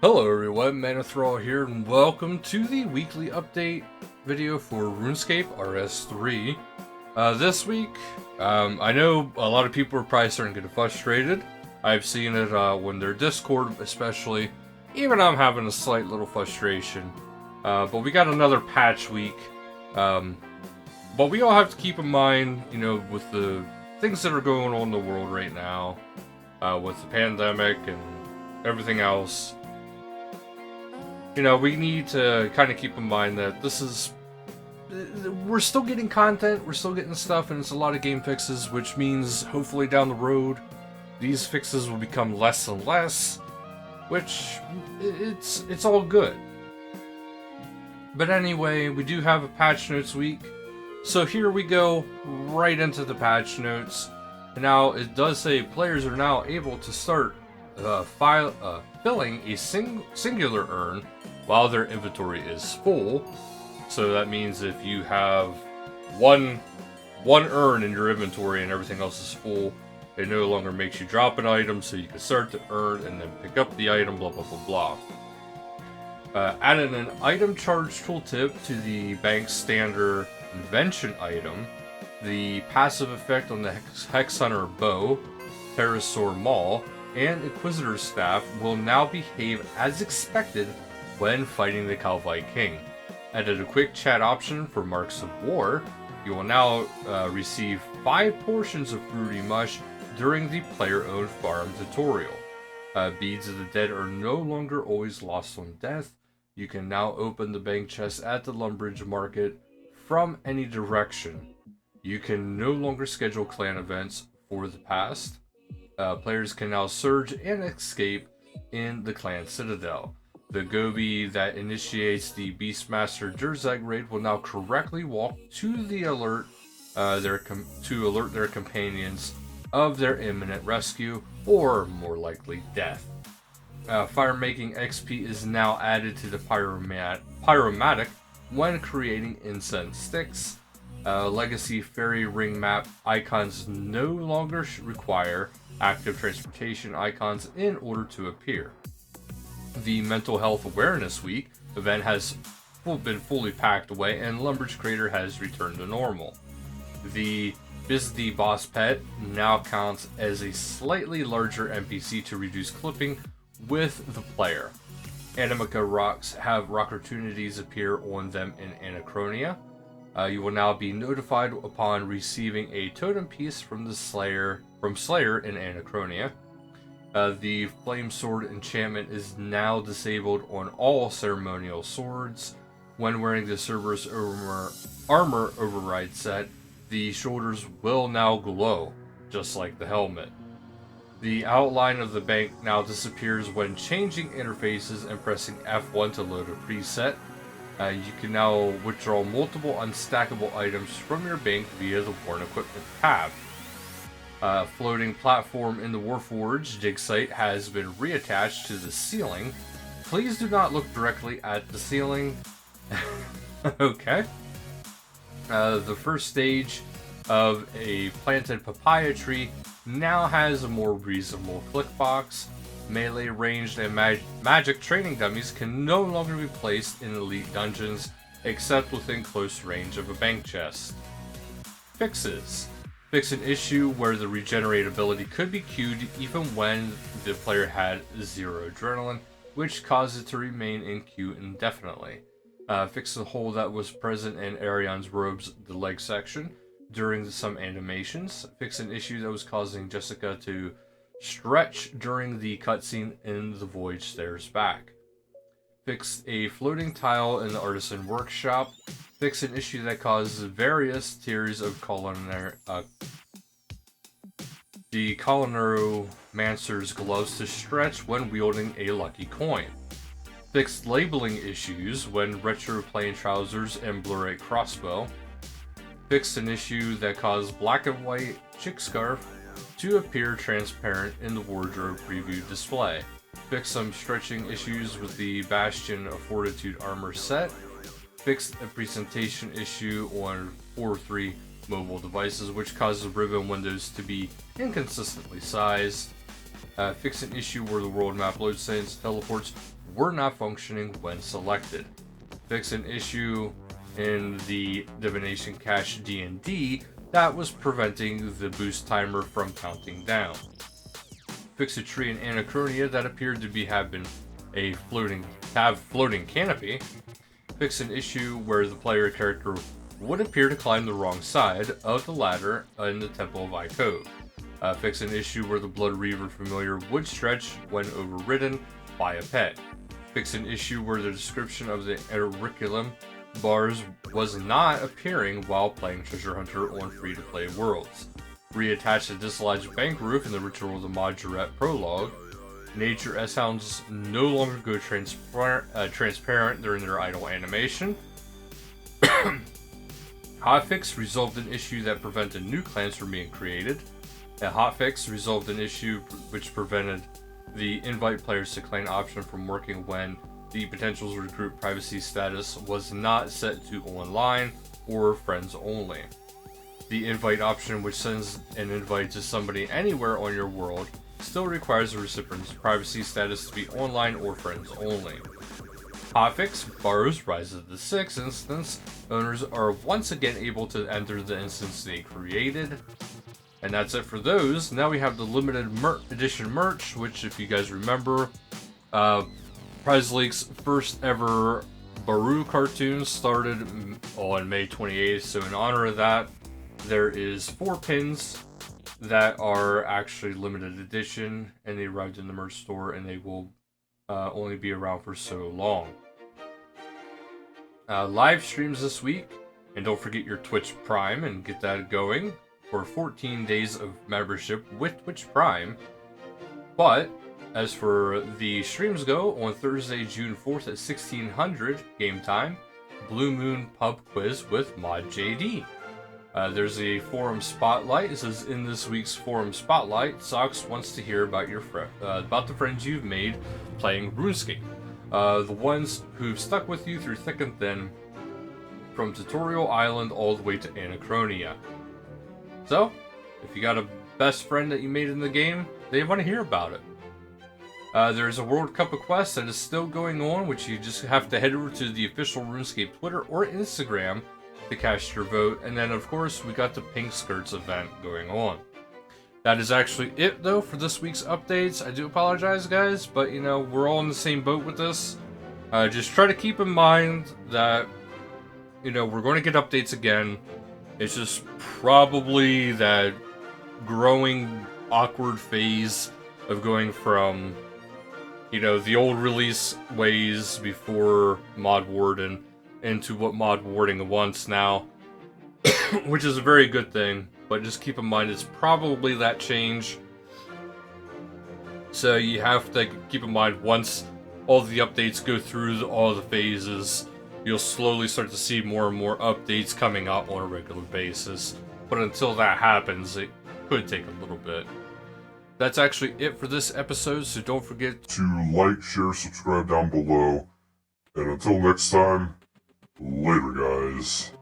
Hello everyone, Manathrall here, and welcome to the weekly update video for RuneScape RS3. This week, I know a lot of people are probably starting to get frustrated. I've seen it when their Discord especially. Even I'm having a slight little frustration. But we got another patch week. But we all have to keep in mind, you know, with the things that are going on in the world right now, with the pandemic and everything else. You know, we need to kind of keep in mind that we're still getting content, we're still getting stuff, and it's a lot of game fixes, which means hopefully down the road, these fixes will become less and less, which it's all good. But anyway, we do have a patch notes week, so here we go right into the patch notes. And now it does say players are now able to start filling a singular urn while their inventory is full. So that means if you have one urn in your inventory and everything else is full, it no longer makes you drop an item, so you can start the urn and then pick up the item, blah blah blah blah. Added an item charge tooltip to the bank's standard invention item. The passive effect on the Hex Hunter Bow, Pterosaur Maul, and Inquisitor's Staff will now behave as expected when fighting the Calvi King. Added a quick chat option for Marks of War. You will now receive 5 portions of Fruity Mush during the player-owned farm tutorial. Beads of the Dead are no longer always lost on death. You can now open the bank chest at the Lumbridge Market from any direction. You can no longer schedule clan events for the past. Players can now surge and escape in the clan citadel. The Gobi that initiates the Beastmaster Durzag raid will now correctly walk to the alert to alert their companions of their imminent rescue, or more likely death. Fire making XP is now added to the pyromatic when creating incense sticks. Legacy Fairy Ring map icons no longer require active transportation icons in order to appear. The Mental Health Awareness Week event has been fully packed away, and Lumbridge Crater has returned to normal. The Bizdy Boss Pet now counts as a slightly larger NPC to reduce clipping with the player. Animica rocks have rock opportunities appear on them in Anachronia. You will now be notified upon receiving a totem piece from Slayer in Anachronia. The Flame Sword enchantment is now disabled on all ceremonial swords. When wearing the Cerberus armor override set, the shoulders will now glow, just like the helmet. The outline of the bank now disappears when changing interfaces and pressing F1 to load a preset. You can now withdraw multiple unstackable items from your bank via the Worn Equipment tab. Floating platform in the Warforged dig site has been reattached to the ceiling. Please do not look directly at the ceiling. Okay. The first stage of a planted papaya tree now has a more reasonable click box. Melee ranged and magic training dummies can no longer be placed in elite dungeons except within close range of a bank chest. Fixes. Fix an issue where the regenerate ability could be queued even when the player had 0 adrenaline, which caused it to remain in queue indefinitely. Fix the hole that was present in Arion's robes, the leg section, during some animations. Fix an issue that was causing Jessica to stretch during the cutscene in the Void Stairs back. Fix a floating tile in the Artisan Workshop. Fix an issue that causes various tiers of the Coloniromancer's gloves to stretch when wielding a lucky coin. Fix labeling issues when retro plain trousers and blurry crossbow. Fix an issue that caused black and white chick scarf to appear transparent in the wardrobe preview display. Fix some stretching issues with the Bastion of Fortitude armor set. Fixed a presentation issue on 4.3 mobile devices, which causes ribbon windows to be inconsistently sized. Fix an issue where the world map load signs teleports were not functioning when selected. Fix an issue in the Divination Cache D&D that was preventing the boost timer from counting down. Fix a tree in Anachronia that appeared to have a floating canopy. Fix an issue where the player character would appear to climb the wrong side of the ladder in the Temple of Ikove. Fix an issue where the Blood Reaver familiar would stretch when overridden by a pet. Fix an issue where the description of the Auriculum bars was not appearing while playing Treasure Hunter on free-to-play worlds. Reattach the dislodged bank roof in the Ritual of the Majorette prologue. Nature S-Hounds no longer go transparent during their idle animation. Hotfix resolved an issue that prevented new clans from being created. A hotfix resolved an issue which prevented the invite players to clan option from working when the potential's recruit privacy status was not set to online or friends only. The invite option, which sends an invite to somebody anywhere on your world, still requires the recipient's privacy status to be online or friends only. Hotfix borrows Rise of the Six instance. Owners are once again able to enter the instance they created. And that's it for those. Now we have the limited edition merch, which, if you guys remember, Prize League's first ever Baru cartoon started on May 28th. So in honor of that, there is 4 pins that are actually limited edition, and they arrived in the merch store, and they will only be around for so long. Live streams this week, and don't forget your Twitch Prime and get that going for 14 days of membership with Twitch Prime. But as for the streams go, on Thursday, June 4th at 1600 game time, Blue Moon Pub Quiz with Mod JD. There's a forum spotlight. It says, in this week's forum spotlight, Sox wants to hear about about the friends you've made playing RuneScape. The ones who've stuck with you through thick and thin, from Tutorial Island all the way to Anachronia. So, if you got a best friend that you made in the game, they want to hear about it. There's a World Cup of Quests that is still going on, which you just have to head over to the official RuneScape Twitter or Instagram to cast your vote. And then, of course, we got the Pink Skirts event going on. That is actually it, though, for this week's updates. I do apologize, guys, but, you know, we're all in the same boat with this. Just try to keep in mind that, you know, we're going to get updates again. It's just probably that growing awkward phase of going from, you know, the old release ways before Mod Warden into what Mod Warding wants now, which is a very good thing, but just keep in mind it's probably that change. So you have to keep in mind, once all the updates go through all the phases, you'll slowly start to see more and more updates coming out on a regular basis. But until that happens, it could take a little bit. That's actually it for this episode, so don't forget to like, share, subscribe down below. And until next time, later guys.